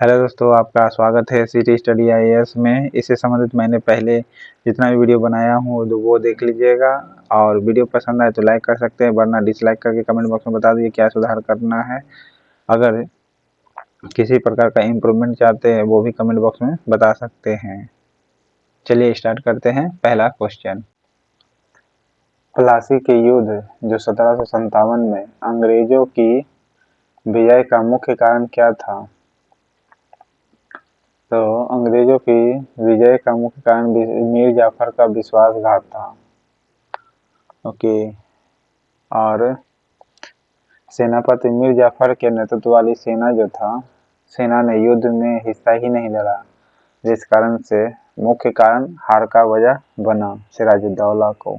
Hello दोस्तों, आपका स्वागत है सिटी स्टडी आईएएस में। इससे संबंधित मैंने पहले जितना भी वीडियो बनाया हूँ वो देख लीजिएगा, और वीडियो पसंद आए तो लाइक कर सकते हैं, वरना डिसलाइक करके कमेंट बॉक्स में बता दीजिए क्या सुधार करना है। अगर किसी प्रकार का इम्प्रूवमेंट चाहते हैं वो भी कमेंट बॉक्स में बता सकते हैं। चलिए स्टार्ट करते हैं। पहला क्वेश्चन, प्लासी के युद्ध जो 1757 में अंग्रेजों की विजय का मुख्य कारण क्या था? तो अंग्रेजों की विजय का मुख्य कारण मीर जाफर का विश्वासघात था। ओके। और सेनापति मीर जाफर के नेतृत्व वाली सेना ने युद्ध में हिस्सा ही नहीं लिया, जिस कारण से मुख्य कारण हार का वजह बना सिराजुद्दौला को।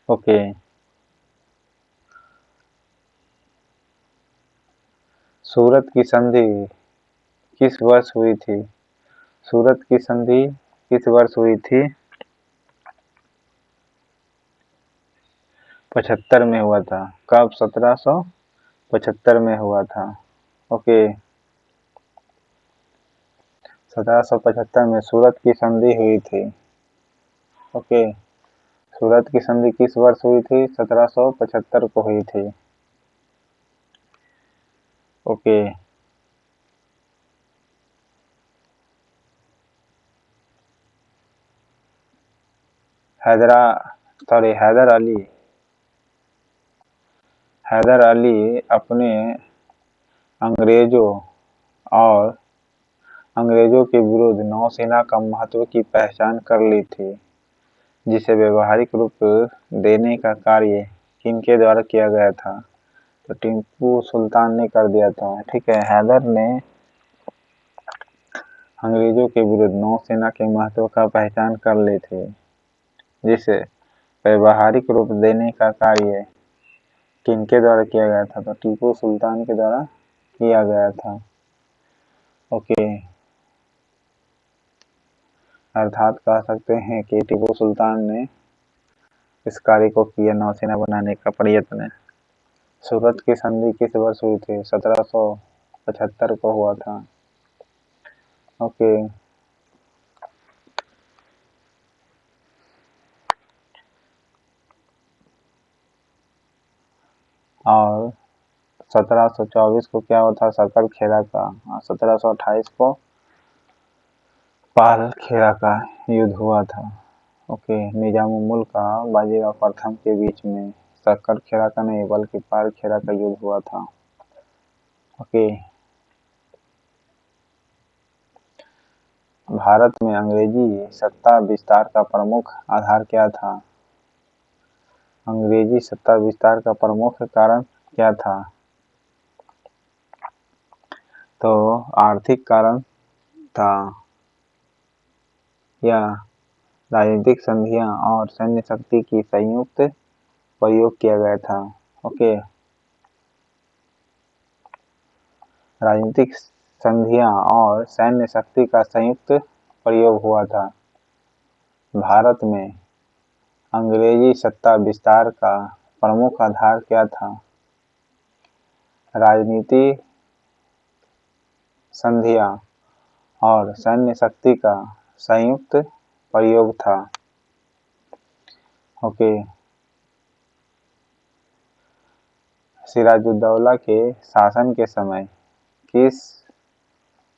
ओके। सूरत की संधि किस वर्ष हुई थी? सूरत की संधि किस वर्ष हुई थी? 75 में हुआ था। कब? 1775 में हुआ था। ओके। 1775 में सूरत की संधि हुई थी। ओके। सूरत की संधि किस वर्ष हुई थी? 1775 को हुई थी। ओके। हैदर अली अपने अंग्रेजों के विरुद्ध नौसेना का महत्व की पहचान कर ली थी, जिसे व्यवहारिक रूप देने का कार्य किनके द्वारा किया गया था? तो टीपू सुल्तान ने कर दिया था। ठीक है। हैदर ने अंग्रेजों के विरुद्ध नौसेना के महत्व का पहचान कर ली थी, जिसे व्यवहारिक रूप देने का कार्य किनके द्वारा किया गया था? तो टीपू सुल्तान के द्वारा किया गया था। ओके। अर्थात कह सकते हैं कि टीपू सुल्तान ने इस कार्य को किया, नौसेना बनाने का प्रयत्न। सूरत की संधि किस वर्ष हुई थी? 1775 को हुआ था। ओके। और 1724 को क्या हुआ था? सकरखेड़ा का। 1728 को पालखेड़ा का युद्ध हुआ था। ओके। निजामुल मुल्क का बाजीराव प्रथम के बीच में सकरखेड़ा का नहीं बल्कि पालखेड़ा का युद्ध हुआ था। ओके। भारत में अंग्रेजी सत्ता विस्तार का प्रमुख आधार क्या था? अंग्रेजी सत्ता विस्तार का प्रमुख कारण क्या था? तो आर्थिक कारण था, या राजनीतिक संधियां और सैन्य शक्ति की संयुक्त प्रयोग किया गया था? ओके। राजनीतिक संधियां और सैन्य शक्ति का संयुक्त प्रयोग हुआ था। भारत में अंग्रेजी सत्ता विस्तार का प्रमुख आधार क्या था? राजनीतिक संधियां और सैन्य शक्ति का संयुक्त प्रयोग था। ओके। सिराजुद्दौला के शासन के समय किस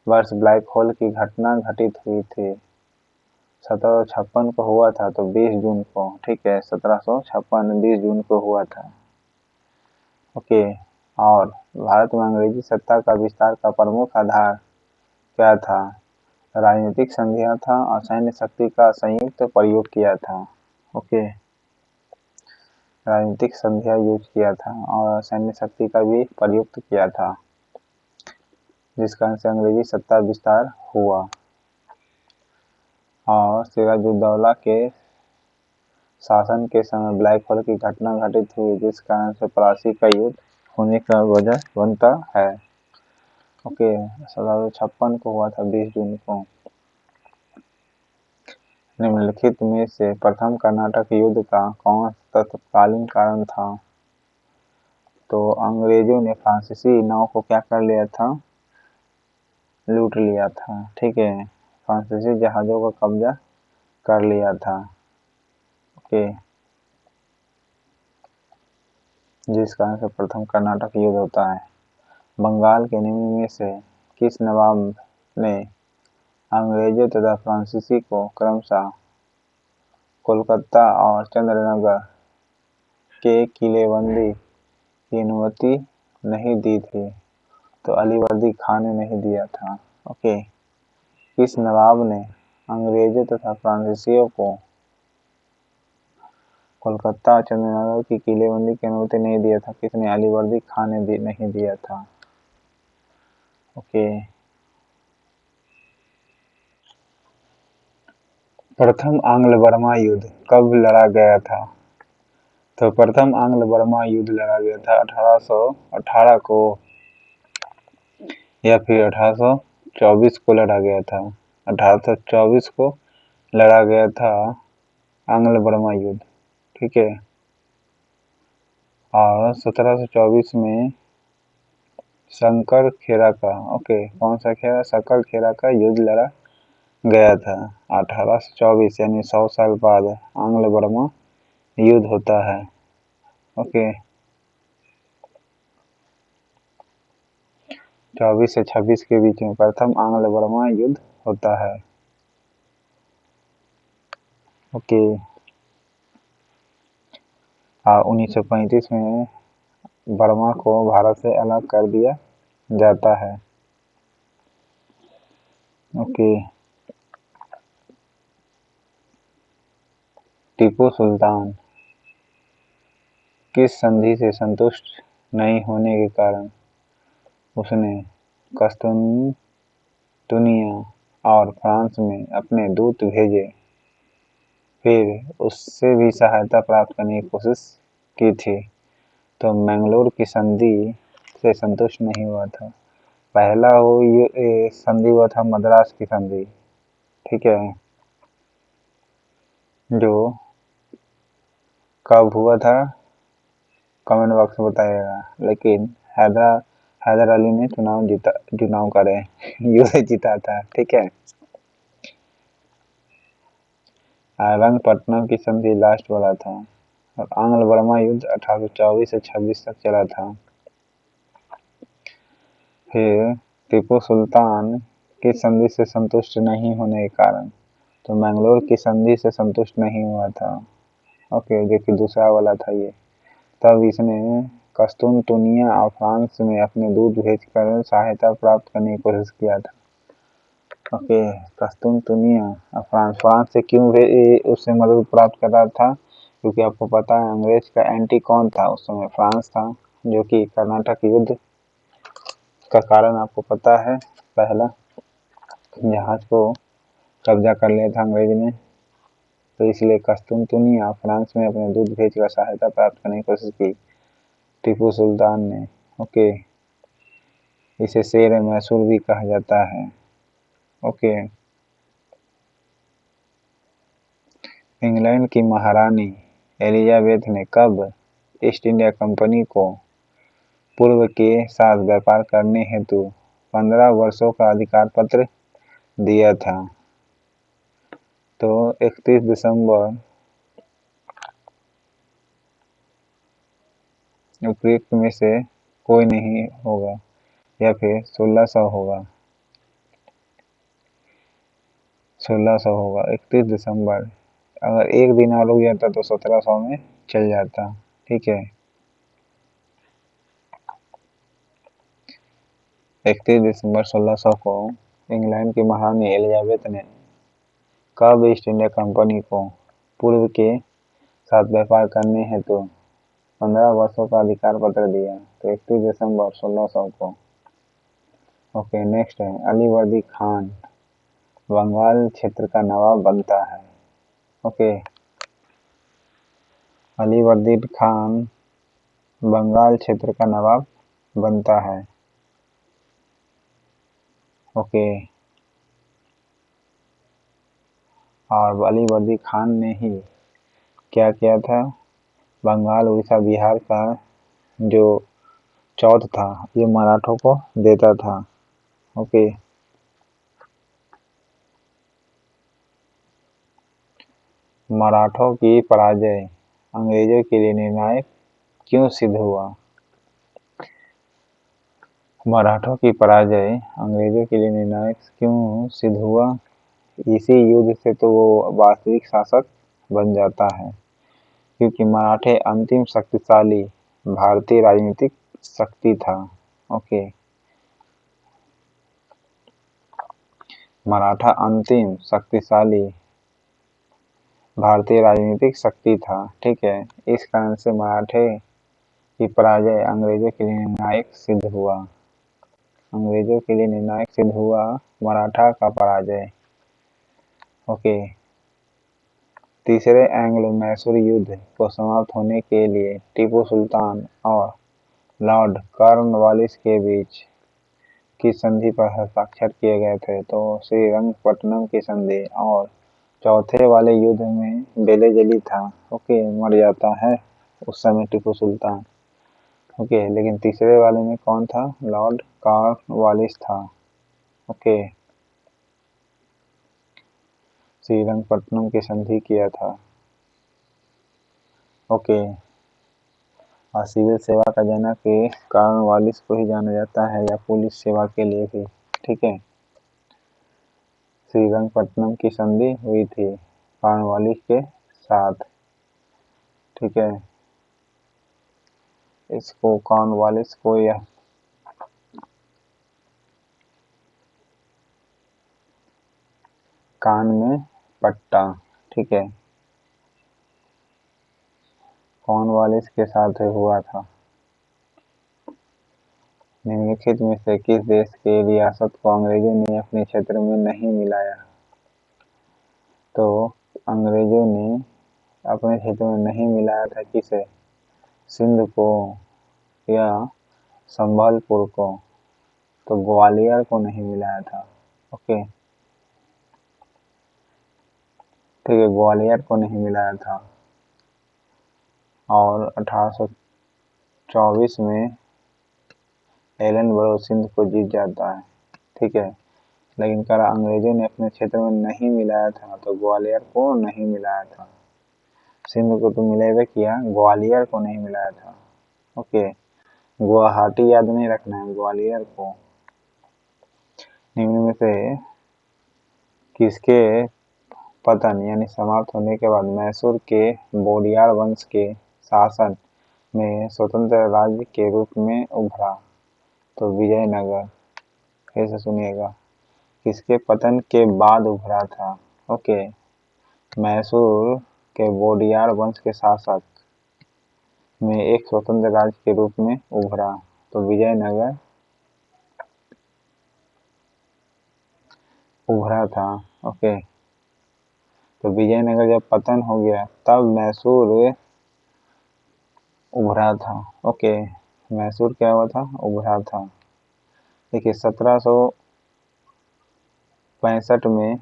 वर्ष ब्लैक होल की घटना घटित हुई थी? 1756 को हुआ था, तो 20 जून को। ठीक है। 1756 20 जून को हुआ था। ओके। और भारत में अंग्रेजी सत्ता का विस्तार का प्रमुख आधार क्या था? राजनीतिक संधियां था और सैन्य शक्ति का संयुक्त प्रयोग किया था। ओके। राजनीतिक संधियां यूज किया था और सैन्य शक्ति का भी प्रयुक्त किया था, जिस कारण से अंग्रेजी सत्ता विस्तार हुआ। और सिराजुद्दौला के शासन के समय ब्लैक होल की घटना घटित हुई, जिस कारण से प्लासी का युद्ध होने का वजह बनता है। ओके। 1756 को हुआ था, 20 जून को। निम्नलिखित में से प्रथम कर्नाटक युद्ध का कौन तत्कालीन कारण था? तो अंग्रेजों ने फ्रांसीसी नाव को क्या कर लिया था? लूट लिया था। ठीक है, फ्रांसीसी जहाजों का कब्जा कर लिया था। ओके, जिस कारण से प्रथम कर्नाटक युद्ध होता है। बंगाल के निम्न में से किस नवाब ने अंग्रेजों तथा फ्रांसीसी को क्रमशः कोलकाता और चंद्रनगर के किलेबंदी की अनुमति नहीं दी थी? तो अलीवर्दी खान ने नहीं दिया था। ओके, किस नवाब ने अंग्रेजों तथा फ्रांसीसियों को कोलकाता और चंद्रनगर की किलेबंदी की अनुमति नहीं दिया था? किसने? अलीवर्दी खान ने नहीं दिया था। ओके, प्रथम आंग्ल बर्मा युद्ध कब लड़ा गया था? तो प्रथम आंग्ल बर्मा युद्ध लड़ा गया था 1818 को या फिर 1824 को लड़ा गया था। 1824 को लड़ा गया था आंग्ल बर्मा युद्ध। ठीक है, और 1724 में शंकर खेड़ा का, ओके, कौन सा खेड़ा? शंकर खेड़ा का युद्ध लड़ा गया था। 1824 यानी 100 साल बाद आंग्ल बर्मा युद्ध होता है। ओके, 24 से 26 के बीच में प्रथम आंग्ल बर्मा युद्ध होता है। ओके, 1935 में बर्मा को भारत से अलग कर दिया जाता है। ओके, टीपू सुल्तान किस संधि से संतुष्ट नहीं होने के कारण उसने कस्तूनतुनिया और फ्रांस में अपने दूत भेजे, फिर उससे भी सहायता प्राप्त करने की कोशिश की थी? तो मैंगलोर की संधि से संतुष्ट नहीं हुआ था। पहला ये संधि हुआ था मद्रास की संधि। ठीक है, जो कब हुआ था कमेंट बॉक्स में बताइएगा। लेकिन हैदर अली ने चुनाव करे युद्ध जीता था। ठीक है, रंगपट्टनम की संधि लास्ट वाला था। और आंग्ल बर्मा युद्ध 1824 से 26 तक चला था। फिर टीपू सुल्तान की संधि से संतुष्ट नहीं होने के कारण तो मैंगलोर की संधि से संतुष्ट नहीं हुआ था। ओके, जो कि दूसरा वाला था ये। तब इसने कस्तूनतुनिया और फ्रांस में अपने दूत भेजकर सहायता प्राप्त करने की कोशिश किया था। ओके, कस्तूनतुनिया और फ्रांस से क्यों उससे मदद प्राप्त कर रहा था? क्योंकि आपको पता है अंग्रेज का एंटी कौन था उस समय? फ्रांस था, जो कि कर्नाटक युद्ध का कारण आपको पता है। पहला जहाज को कब्जा कर लिया था अंग्रेज ने, तो इसलिए कस्तूनतुनिया फ्रांस में अपने दूत भेजकर सहायता प्राप्त करने की कोशिश की टीपू सुल्तान ने। ओके, इसे शेर मैसूर भी कहा जाता है। ओके, इंग्लैंड की महारानी एलिजाबेथ ने कब ईस्ट इंडिया कंपनी को पूर्व के साथ व्यापार करने हेतु 15 वर्षों का अधिकार पत्र दिया था? तो 31 दिसंबर उपयुक्त में से कोई नहीं होगा या फिर 1600 होगा। 1600 होगा। 31 दिसंबर, अगर एक दिन और रुक जाता तो 1700 में चल जाता। ठीक है, 31 दिसंबर 1600 को इंग्लैंड की महारानी एलिजाबेथ ने कब ईस्ट इंडिया कंपनी को पूर्व के साथ व्यापार करने हेतु 15 वर्षों का अधिकार पत्र दिया? तो 31 दिसंबर 1600 को। ओके, नेक्स्ट है अलीवर्दी खान बंगाल क्षेत्र का नवाब बनता है। ओके, अलीवर्दी खान बंगाल क्षेत्र का नवाब बनता है। ओके, और अलीवर्दी खान ने ही क्या किया था? बंगाल, उड़ीसा, बिहार का जो चौथ था ये मराठों को देता था। ओके, मराठों की पराजय अंग्रेजों के लिए निर्णायक क्यों सिद्ध हुआ? मराठों की पराजय अंग्रेजों के लिए निर्णायक क्यों सिद्ध हुआ? इसी युद्ध से तो वो वास्तविक शासक बन जाता है, क्योंकि मराठे अंतिम शक्तिशाली भारतीय राजनीतिक शक्ति था। ओके, मराठा अंतिम शक्तिशाली भारतीय राजनीतिक शक्ति था। ठीक है, इस कारण से मराठे की पराजय अंग्रेजों के लिए निर्णायक सिद्ध हुआ। अंग्रेजों के लिए निर्णायक सिद्ध हुआ मराठा का पराजय। ओके, तीसरे एंग्लो मैसूर युद्ध को समाप्त होने के लिए टीपू सुल्तान और लॉर्ड कॉर्नवालिस के बीच किस संधि पर हस्ताक्षर किए गए थे? तो श्रीरंगपट्टनम की संधि। और चौथे वाले युद्ध में बेलेजली था। ओके, मर जाता है उस समय टीपू सुल्तान। ओके, लेकिन तीसरे वाले में कौन था? लॉर्ड कॉर्नवालिस था। ओके, श्रीरंगपट्टनम की संधि किया था। ओके, और सिविल सेवा का जनक कॉर्नवालिस को ही जाना जाता है, या पुलिस सेवा के लिए भी। ठीक है, श्रीरंगपट्टनम की संधि हुई थी कॉर्नवालिस के साथ। ठीक है, इसको कॉर्नवालिस को यह कान में पट्टा। ठीक है, कॉर्नवालिस के साथ हुआ था। निम्नलिखित में से किस देश के रियासत को अंग्रेजों ने अपने क्षेत्र में नहीं मिलाया? तो अंग्रेजों ने अपने क्षेत्र में नहीं मिलाया था किसे? सिंध को या संबलपुर को? तो ग्वालियर को नहीं मिलाया था। ओके, ठीक है, ग्वालियर को नहीं मिलाया था। और 1824 में एलन बरो सिंध को जीत जाता है। ठीक है, लेकिन कल अंग्रेजों ने अपने क्षेत्र में नहीं मिलाया था, तो ग्वालियर को नहीं मिलाया था। सिंध को तो मिलेगा किया, ग्वालियर को नहीं मिलाया था। ओके, गुवाहाटी याद नहीं रखना है, ग्वालियर को। निम्न में से किसके पतन यानी समाप्त होने के बाद मैसूर के बोडियार वंश के शासन में स्वतंत्र राज्य के रूप में उभरा? तो विजयनगर। फिर से सुनिएगा, किसके पतन के बाद उभरा था? ओके, मैसूर के बोडियार वंश के शासक में एक स्वतंत्र राज्य के रूप में उभरा। तो विजयनगर उभरा था। ओके, तो विजयनगर जब पतन हो गया तब मैसूर उभरा था। ओके, मैसूर क्या हुआ था? उभरा था। देखिए, 1765 में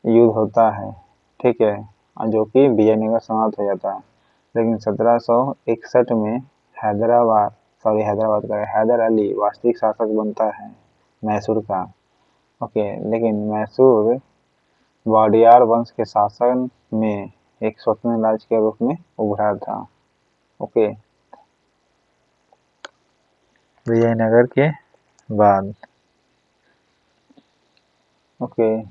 युद्ध होता है। ठीक है, जो कि विजयनगर समाप्त हो जाता है। लेकिन 1761 में हैदर अली वास्तविक शासक बनता है मैसूर का। ओके, लेकिन मैसूर वाडियार वंश के शासन में एक स्वतंत्र राज्य के रूप में उभरा था। ओके, विजयनगर के बाद। ओके,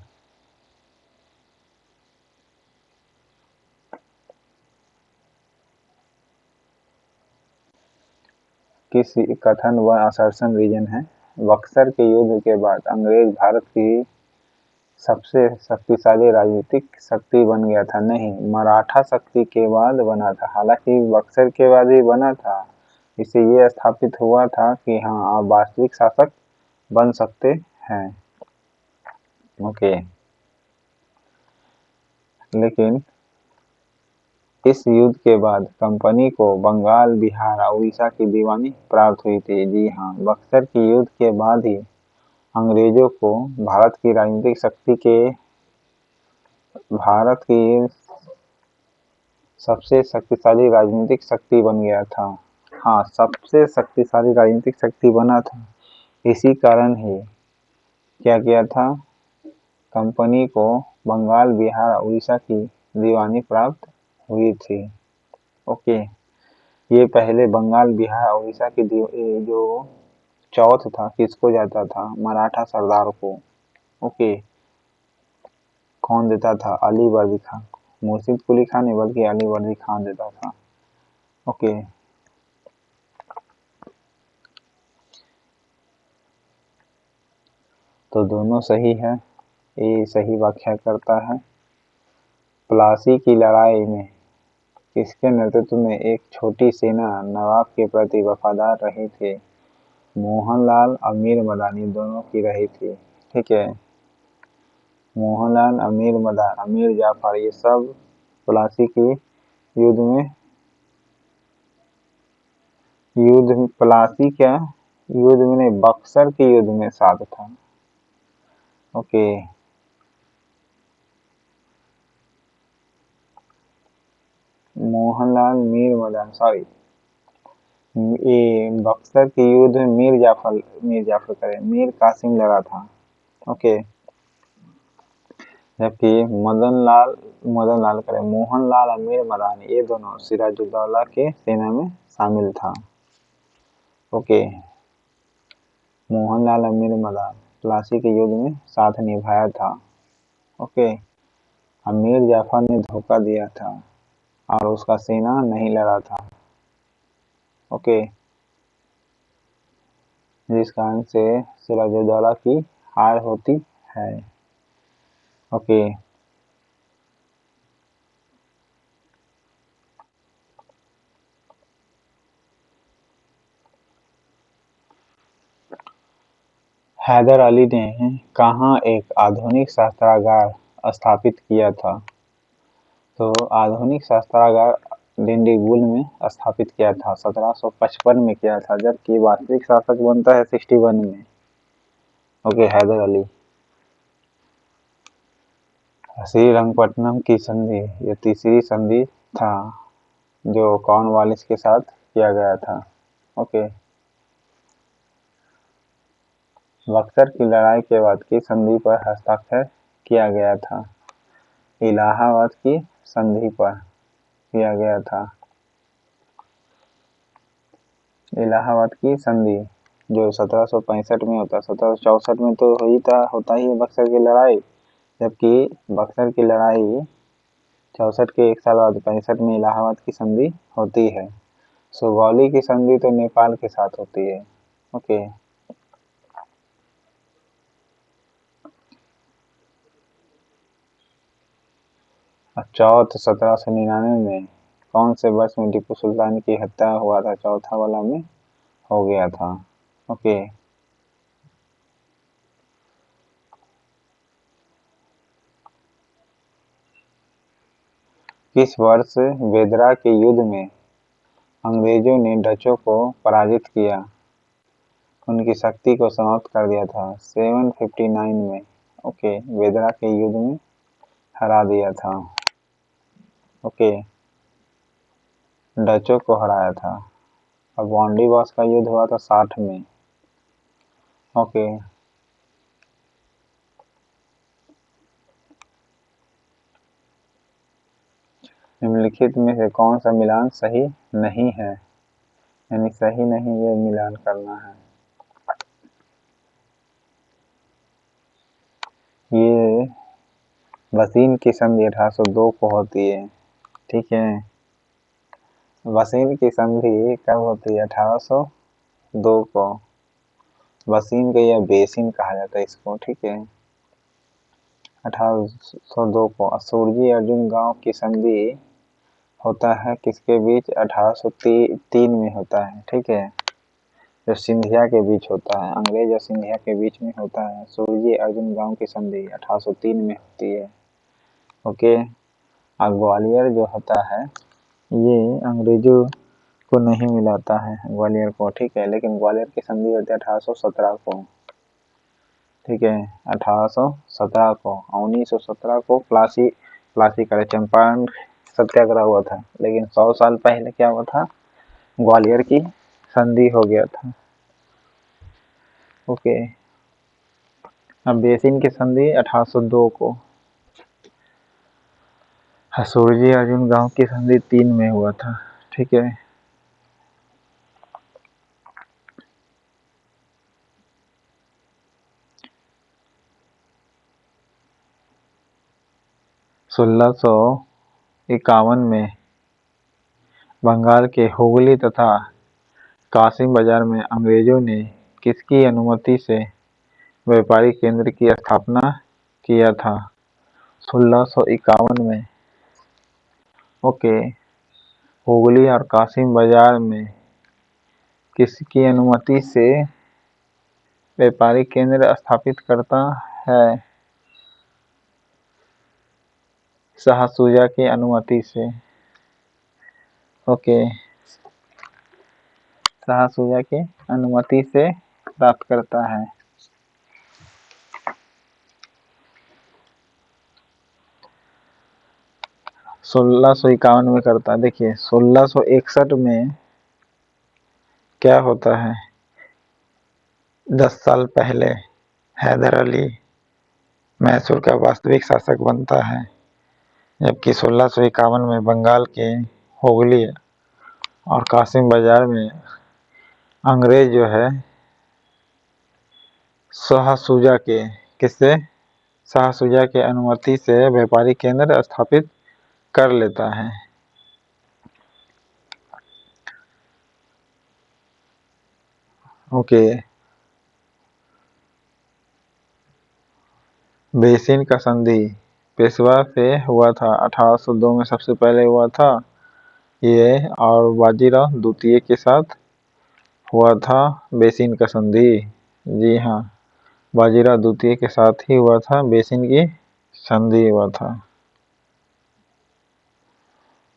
किस कथन व असर्शन रीजन है? बक्सर के युद्ध के बाद अंग्रेज भारत की सबसे शक्तिशाली राजनीतिक शक्ति बन गया था। नहीं, मराठा शक्ति के बाद बना था। हालांकि बक्सर के बाद ही बना था। इससे ये स्थापित हुआ था कि हाँ, आप वास्तविक शासक बन सकते हैं। ओके, लेकिन इस युद्ध के बाद कंपनी को बंगाल, बिहार और उड़ीसा की दीवानी प्राप्त हुई थी। जी हाँ, बक्सर के युद्ध के बाद ही अंग्रेजों को भारत की सबसे शक्तिशाली राजनीतिक शक्ति बन गया था। हाँ, सबसे शक्तिशाली राजनीतिक शक्ति बना था। इसी कारण ही क्या किया था? कंपनी को बंगाल, बिहार, उड़ीसा की दीवानी प्राप्त हुई थी। ओके, ये पहले बंगाल, बिहार, उड़ीसा की जो चौथ था किसको जाता था? मराठा सरदार को। ओके, कौन देता था? अली वर्दी खान। मुर्शिद कुली खान नहीं बल्कि अली वर्दी खान देता था। ओके, तो दोनों सही है, ये सही व्याख्या करता है। प्लासी की लड़ाई में किसके नेतृत्व में एक छोटी सेना नवाब के प्रति वफादार रही थी? मोहनलाल, अमीर मदानी दोनों की रही थी। ठीक है, मोहनलाल, अमीर मदान, अमीर जाफर, ये सब प्लासी की प्लासी क्या युद्ध में नहीं, बक्सर के युद्ध में साथ था। ओके, मोहनलाल, मीर मदान, सॉरी, ये बक्सर के युद्ध में मीर कासिम लड़ा था। ओके, जबकि मोहनलाल अमीर मदानी ये दोनों सिराजुद्दौला के सेना में शामिल था। ओके, मोहनलाल अमीर मदान प्लासी के युद्ध में साथ निभाया था। ओके, अमीर जाफर ने धोखा दिया था और उसका सेना नहीं लड़ा था। ओके, जिस कारण से सिराजुद्दौला की हार होती है। ओके, हैदर अली ने कहाँ एक आधुनिक शस्त्रागार स्थापित किया था? तो आधुनिक शस्त्रागार डिंडीगुल में स्थापित किया था, 1755 में किया था, जबकि वास्तविक शासक बनता है 61 में। ओके, हैदर अली। श्रीरंगपट्टनम की संधि, ये तीसरी संधि था जो कॉर्नवालिस के साथ किया गया था। ओके, बक्सर की लड़ाई के बाद किस संधि पर हस्ताक्षर किया गया था? इलाहाबाद की संधि पर किया गया था। इलाहाबाद की संधि जो 1765 में होता है, 1764 में तो होता ही है बक्सर की लड़ाई, जबकि बक्सर की लड़ाई 64 के एक साल बाद 65 में इलाहाबाद की संधि होती है। सुगौली की संधि तो नेपाल के साथ होती है। ओके, चौथ 1799 में कौन से वर्ष में टीपू सुल्तान की हत्या हुआ था? चौथा वाला में हो गया था। ओके, किस वर्ष बेदरा के युद्ध में अंग्रेजों ने डचों को पराजित किया, उनकी शक्ति को समाप्त कर दिया था? 759 में। ओके, बेदरा के युद्ध में हरा दिया था। ओके, डचों को हराया था। और वांडीवास का युद्ध हुआ था 60 में। ओके, निम्नलिखित में से कौन सा मिलान सही नहीं है? यानी सही नहीं, ये मिलान करना है। ये वसीन की संधि 1802 को होती है। ठीक है, वसीन की संधि कब होती है? 1802 को। वसीन का या बेसिन कहा जाता है इसको। ठीक है, 1802 को। सुरजी अर्जुन गांव की संधि होता है किसके बीच? 1803 में होता है। ठीक है, जो सिंधिया के बीच होता है, अंग्रेज और सिंधिया के बीच में होता है। सुरजी अर्जुन गांव की संधि 1803 में होती है। ओके, और ग्वालियर जो होता है ये अंग्रेजों को नहीं मिलाता है ग्वालियर को। ठीक है, लेकिन ग्वालियर की संधि होती है 1817 को। ठीक है, 1817 को। 1917 को प्लासी करे चंपारण सत्याग्रह हुआ था, लेकिन 100 साल पहले क्या हुआ था? ग्वालियर की संधि हो गया था। ओके, अब बेसिन की संधि 1802 को। हसूरजी अर्जुन गांव की संधि 3 में हुआ था। ठीक है। (1651) में बंगाल के हुगली तथा कासिम बाजार में अंग्रेजों ने किसकी अनुमति से व्यापारिक केंद्र की स्थापना किया था? 1651 में। ओके। हुगली और कासिम बाजार में किसकी अनुमति से व्यापारिक केंद्र स्थापित करता है? शाहसुजा की अनुमति से। ओके। शाहसुजा की अनुमति से प्राप्त करता है। (1651) में करता है। देखिए 1661 में क्या होता है? 10 साल पहले हैदर अली मैसूर का वास्तविक शासक बनता है, जबकि 1651 में बंगाल के हुगली और कासिम बाजार में अंग्रेज जो है शाहसुजा के अनुमति से व्यापारिक केंद्र स्थापित कर लेता है। ओके। बेसिन का संधि पेशवा से हुआ था 1802 में, सबसे पहले हुआ था ये, और बाजीराव द्वितीय के साथ हुआ था बेसिन का संधि। जी हाँ, बाजीराव द्वितीय के साथ ही हुआ था, बेसिन की संधि हुआ था।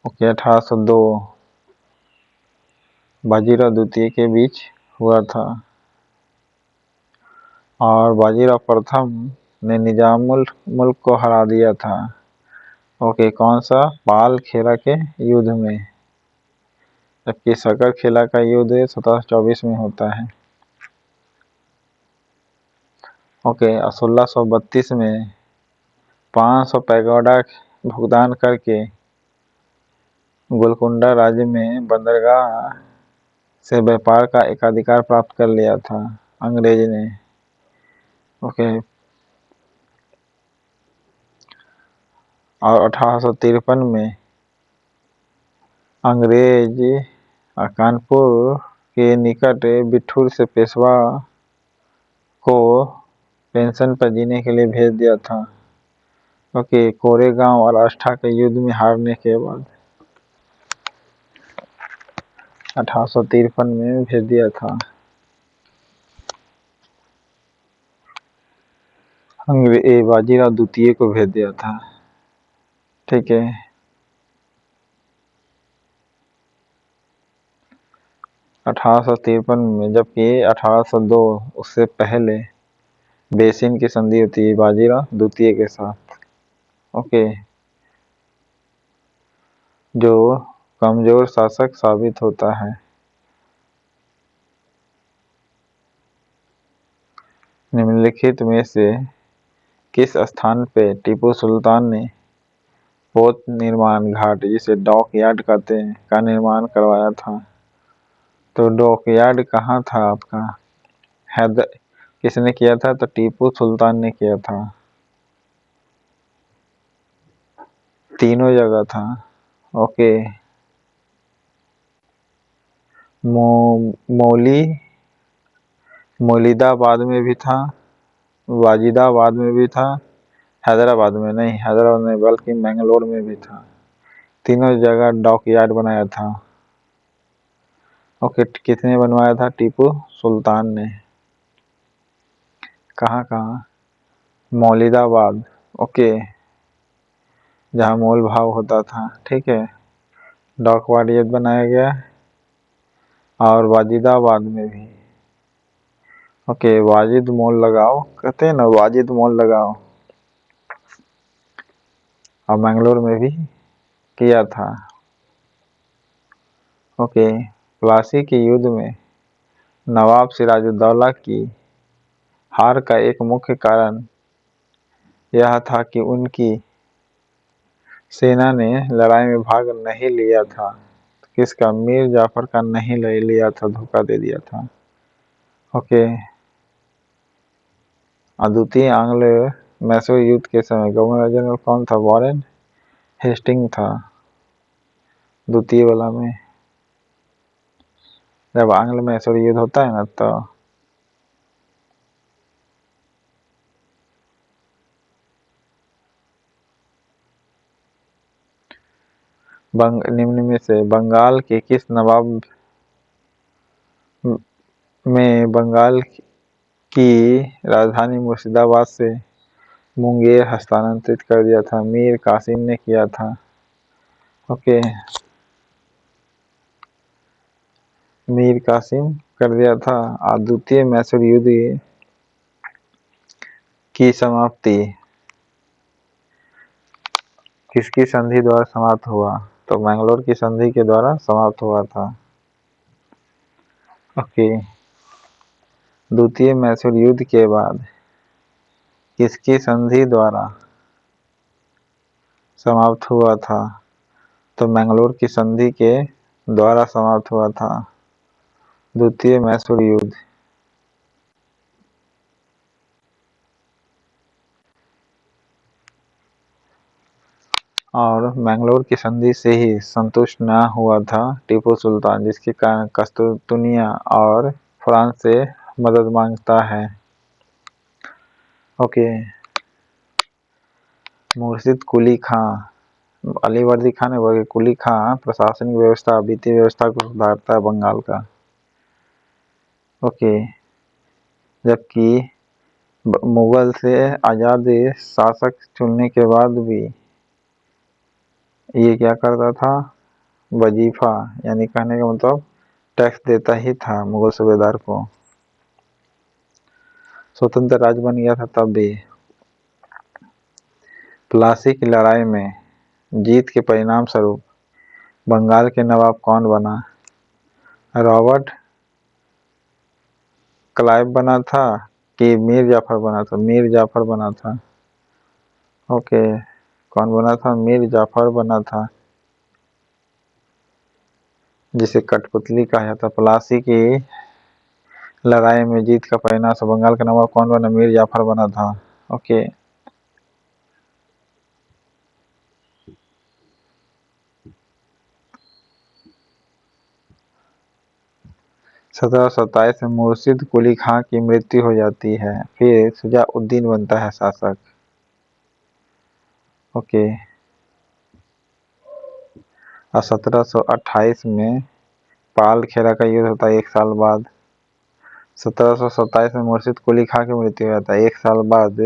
ओके। 1802 बाजीराव द्वितीय के बीच हुआ था, और बाजीराव प्रथम ने निजामुल मुल्क को हरा दिया था। ओके। कौन सा? पाल खेरा के युद्ध में, जबकि सकर खेला का युद्ध 1724 में होता है। ओके। 1632 में 500 पैगोडा भुगतान करके गोलकुंडा राज्य में बंदरगाह से व्यापार का एकाधिकार प्राप्त कर लिया था अंग्रेज ने। ओके। और 1853 में अंग्रेज कानपुर के निकट बिठूर से पेशवा को पेंशन पर जीने के लिए भेज दिया था। ओके। कोरेगांव और आष्टा के युद्ध में हारने के बाद 1853 में भेज दिया था। अंग्रेज बाजीराव द्वितीय को भेज दिया था। ठीक है। 1853 में, जबकि 1802 उससे पहले बेसिन की संधि होती है बाजीराव द्वितीय के साथ। ओके। जो कमजोर शासक साबित होता है। निम्नलिखित में से किस स्थान पे टीपू सुल्तान ने पोत निर्माण घाट, जिसे डॉक यार्ड कहते हैं, का निर्माण करवाया था? तो डॉक यार्ड कहाँ था आपका? किसने किया था? तो टीपू सुल्तान ने किया था। तीनों जगह था। ओके। मौलिदाबाद में भी था, वाजिदाबाद में भी था, हैदराबाद में नहीं, हैदराबाद में बल्कि मैंगलोर में भी था। तीनों जगह डॉक यार्ड बनाया था। ओके। किसने बनवाया था? टीपू सुल्तान ने। कहाँ कहाँ? मौलिदाबाद। ओके। जहाँ मोल भाव होता था। ठीक है। डॉक यार्ड बनाया गया, और वाजिदाबाद में भी। ओके। वाजिद मोल लगाओ कहते हैं ना, वाजिद मोल लगाओ। और मैंगलोर में भी किया था। ओके। प्लासी के युद्ध में नवाब सिराजुद्दौला की हार का एक मुख्य कारण यह था कि उनकी सेना ने लड़ाई में भाग नहीं लिया था। किसका? मीर जाफर का नहीं ले लिया था, धोखा दे दिया था। ओके। द्वितीय आंग्ल मैसूर युद्ध के समय गवर्नर जनरल कौन था? वॉरेन हेस्टिंग था द्वितीय वाला में। जब आंग्ल मैसूर युद्ध होता है ना तो निम्न में से बंगाल के किस नवाब में बंगाल की राजधानी मुर्शिदाबाद से मुंगेर हस्तांतरित कर दिया था? मीर कासिम ने किया था। ओके, मीर कासिम कर दिया था। द्वितीय मैसूर युद्ध की समाप्ति किसकी संधि द्वारा समाप्त हुआ? तो मैंगलोर की संधि के द्वारा समाप्त हुआ था। ओके, द्वितीय मैसूर युद्ध के बाद किसकी संधि द्वारा समाप्त हुआ था? तो मैंगलोर की संधि के द्वारा समाप्त हुआ था द्वितीय मैसूर युद्ध। और मैंगलोर की संधि से ही संतुष्ट न हुआ था टीपू सुल्तान, जिसके कारण कस्तूनिया और फ्रांस से मदद मांगता है। ओके, मुर्शिद कुली खां, अलीवर्दी खान है बल्कि कुली खां प्रशासनिक व्यवस्था वित्तीय व्यवस्था को सुधारता है बंगाल का। ओके, जबकि मुगल से आजाद शासक चुनने के बाद भी ये क्या करता था? वजीफा यानी कहने का मतलब टैक्स देता ही था मुगल सूबेदार को। स्वतंत्र राज्य बन गया था तब भी। प्लासी की लड़ाई में जीत के परिणाम स्वरूप बंगाल के नवाब कौन बना? रॉबर्ट क्लाइव बना था कि मीर जाफर बना था? मीर जाफर बना था। ओके, कौन बना था? मीर जाफर बना था, जिसे कठपुतली कहा जाता। प्लासी की लड़ाई में जीत का परिणाम से बंगाल का नवाब कौन बना? मीर जाफर बना था। ओके, 1727 में मुर्शिद कुली खां की मृत्यु हो जाती है, फिर शुजाउद्दीन बनता है शासक। ओके, और 1728 में पाल खेरा का युद्ध होता है 1 साल बाद। 1727 में मुर्शिद कुली खां की मृत्यु हो जाता है, 1 साल बाद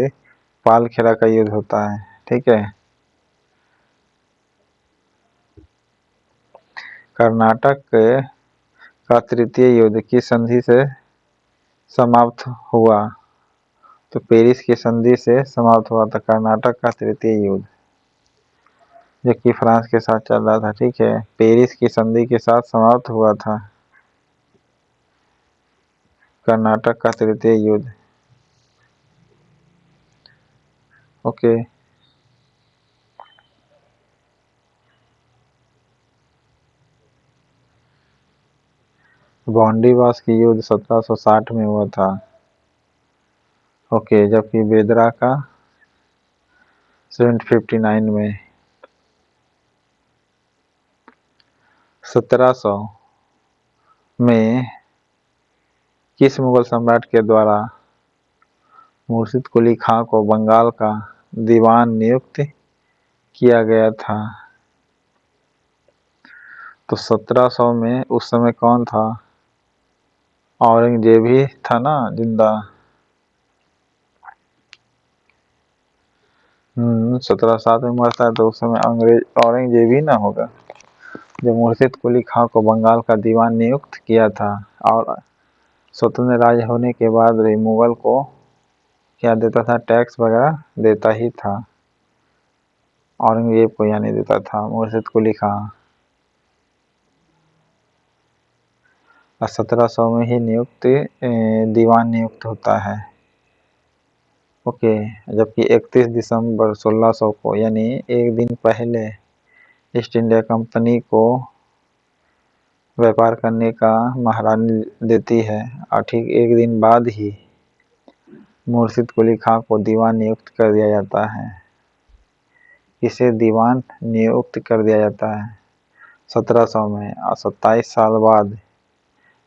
पाल खेरा का युद्ध होता है। ठीक है। कर्नाटक का तृतीय युद्ध किस संधि से समाप्त हुआ? तो पेरिस की संधि से समाप्त हुआ था कर्नाटक का तृतीय युद्ध, जो कि फ्रांस के साथ चल रहा था। ठीक है, पेरिस की संधि के साथ समाप्त हुआ था कर्नाटक का तृतीय युद्ध। ओके, गोंडीबास की युद्ध 1760 में हुआ था। ओके, जबकि बेदरा का 1759 में। 1700 में किस मुगल सम्राट के द्वारा मुर्शिद कुली खां को बंगाल का दीवान नियुक्त किया गया था? तो 1700 में उस समय कौन था? औरंगजेब ही था ना जिंदा। 1707 में मरता है तो उस समय औरंगजेब ही ना होगा, जो मुर्शिद कुली खां को बंगाल का दीवान नियुक्त किया था। और स्वतंत्र राज्य होने के बाद भी मुगल को क्या देता था? टैक्स वगैरह देता ही था। औरंगजेब को यानी देता था मुर्शिद कुली खां। और 1700 में ही दीवान नियुक्त होता है। ओके, जबकि 31 दिसंबर 1600 को यानी एक दिन पहले ईस्ट इंडिया कंपनी को व्यापार करने का महारानी देती है और ठीक एक दिन बाद ही मुर्शिद कुली खां को दीवान नियुक्त कर दिया जाता है। इसे दीवान नियुक्त कर दिया जाता है 1700 में और 27 साल बाद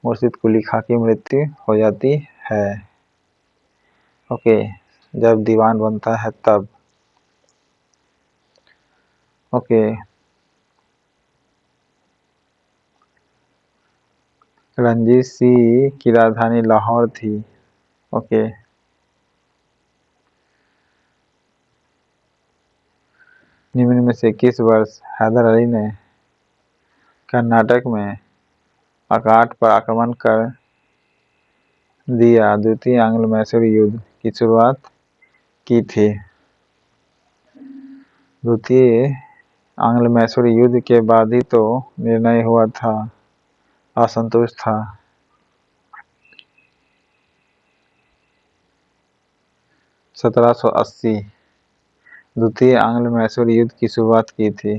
मुर्शिद कुली खां की मृत्यु हो जाती है। ओके, जब दीवान बनता है तब। ओके, रणजीत सिंह की राजधानी लाहौर थी। ओके, निम्न में से किस वर्ष हैदर अली ने कर्नाटक में अकाट पर आक्रमण कर दिया द्वितीय आंग्ल मैसूर युद्ध की शुरुआत की थी? द्वितीय आंग्ल मैसूर युद्ध के बाद ही तो निर्णय हुआ था, असंतुष्ट था। 1780 द्वितीय आंग्ल मैसूर युद्ध की शुरुआत की थी।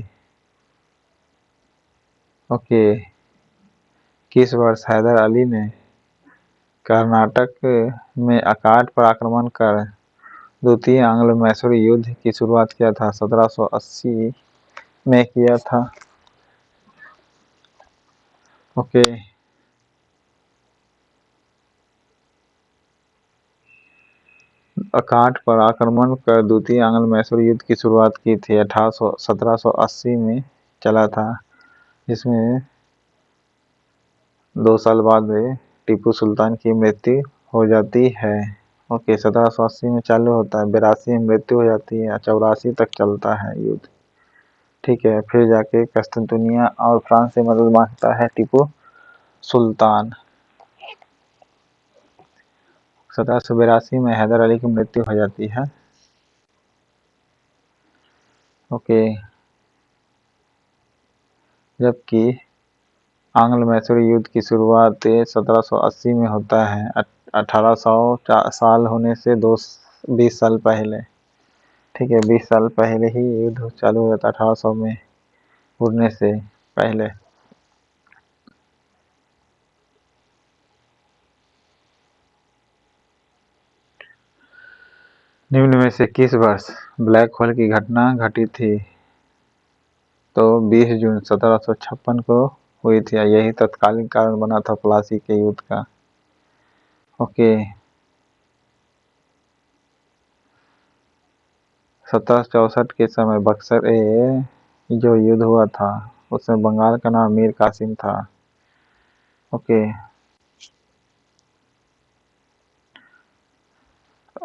ओके, किस वर्ष हैदर अली ने कर्नाटक में अकाट पर आक्रमण कर द्वितीय आंग्ल मैसूर युद्ध की शुरुआत किया था? 1780 में किया था। ओके, अकाट पर आक्रमण कर द्वितीय आंग्ल मैसूर युद्ध की शुरुआत की थी 1780 में चला था, जिसमें 2 साल बाद टीपू सुल्तान की मृत्यु हो जाती है। ओके, 1780 में चालू होता है, 82 में मृत्यु हो जाती है, 84 तक चलता है युद्ध। ठीक है, फिर जाके कस्तुनतुनिया और फ्रांस से मदद मांगता है टीपू सुल्तान। 1782 में हैदर अली की मृत्यु हो जाती है। ओके, जबकि आंग्ल मैसूर युद्ध की शुरुआत 1780 में होता है, 1800 साल होने से 20 साल पहले। ठीक है, 20 साल पहले ही युद्ध चालू हो जाता है, 1800 में उड़ने से पहले। निम्न में से किस वर्ष ब्लैक होल की घटना घटी थी? तो 20 जून 1756 को हुई थी। यही तत्कालीन कारण बना था प्लासी के युद्ध का। ओके, 1764 के समय बक्सर जो युद्ध हुआ था उसमें बंगाल का नाम मीर कासिम था। ओके,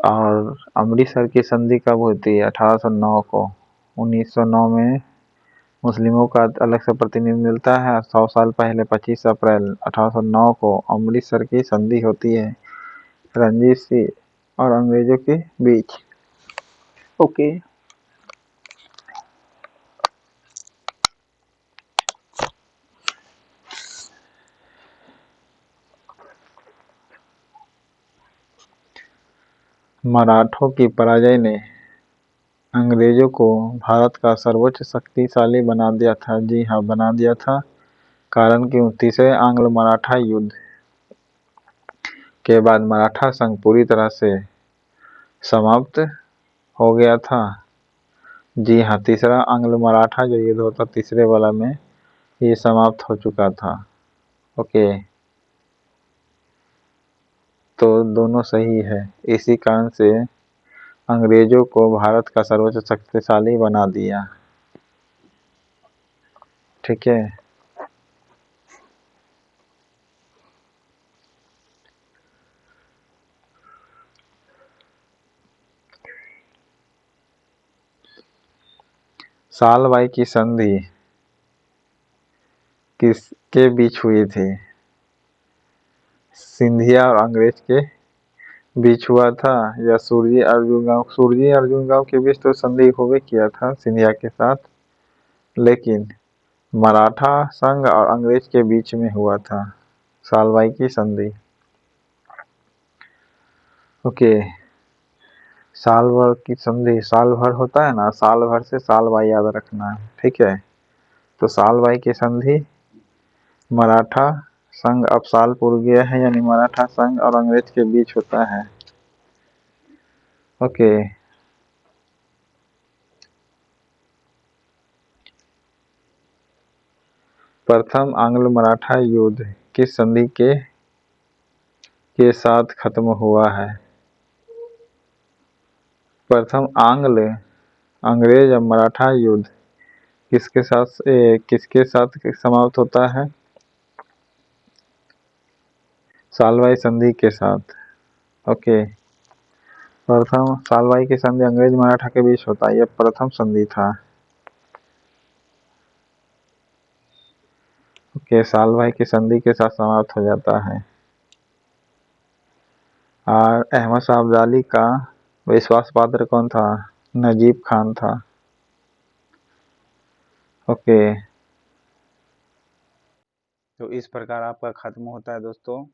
और अमृतसर की संधि कब होती है? 1809 को। 1909 में मुस्लिमों का अलग से प्रतिनिधि मिलता है। 100 साल पहले 25 अप्रैल 1809 को अमृतसर की संधि होती है रणजीत सिंह और अंग्रेजों के बीच। ओके, मराठों की पराजय ने अंग्रेजों को भारत का सर्वोच्च शक्तिशाली बना दिया था। जी हाँ, बना दिया था। कारण कि तीसरे आंग्ल मराठा युद्ध के बाद मराठा संघ पूरी तरह से समाप्त हो गया था। जी हाँ, तीसरा आंग्ल मराठा जो युद्ध होता तीसरे वाला में ये समाप्त हो चुका था। ओके, तो दोनों सही है। इसी कारण से अंग्रेजों को भारत का सर्वोच्च शक्तिशाली बना दिया। ठीक है, सालबाई की संधि किसके बीच हुई थी? सिंधिया और अंग्रेज के बीच हुआ था या सूर्य अर्जुन गांव के बीच तो संधि होवे किया था सिंधिया के साथ, लेकिन मराठा संघ और अंग्रेज के बीच में हुआ था सालबाई की संधि। ओके, साल भर की संधि, साल भर होता है ना, साल भर से साल भाई याद रखना है, ठीक है। तो साल भाई की संधि मराठा संघ अब सालपुर गया है, यानी मराठा संघ और अंग्रेज के बीच होता है। ओके। प्रथम आंग्ल मराठा युद्ध किस संधि के साथ खत्म हुआ है? प्रथम आंग्ल अंग्रेज और मराठा युद्ध किसके साथ समाप्त होता है? सालवाई संधि के साथ। ओके। प्रथम सालवाई की संधि अंग्रेज मराठा के बीच होता है, यह प्रथम संधि था। ओके, सालवाई की संधि के साथ समाप्त हो जाता है। और अहमद शाह अब्दाली का विश्वास पात्र कौन था? नजीब खान था। ओके। तो इस प्रकार आपका खत्म होता है दोस्तों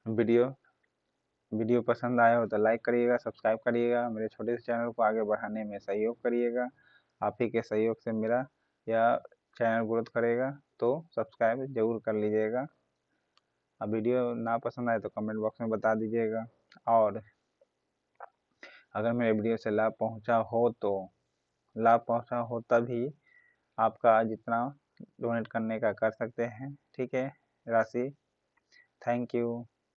वीडियो पसंद आया हो तो लाइक करिएगा, सब्सक्राइब करिएगा, मेरे छोटे से चैनल को आगे बढ़ाने में सहयोग करिएगा। आप ही के सहयोग से मेरा यह चैनल ग्रोथ करेगा, तो सब्सक्राइब जरूर कर लीजिएगा। अब वीडियो ना पसंद आए तो कमेंट बॉक्स में बता दीजिएगा। और अगर मेरे वीडियो से लाभ पहुंचा हो तभी आपका जितना डोनेट करने का कर सकते हैं, ठीक है, राशि। Thank you.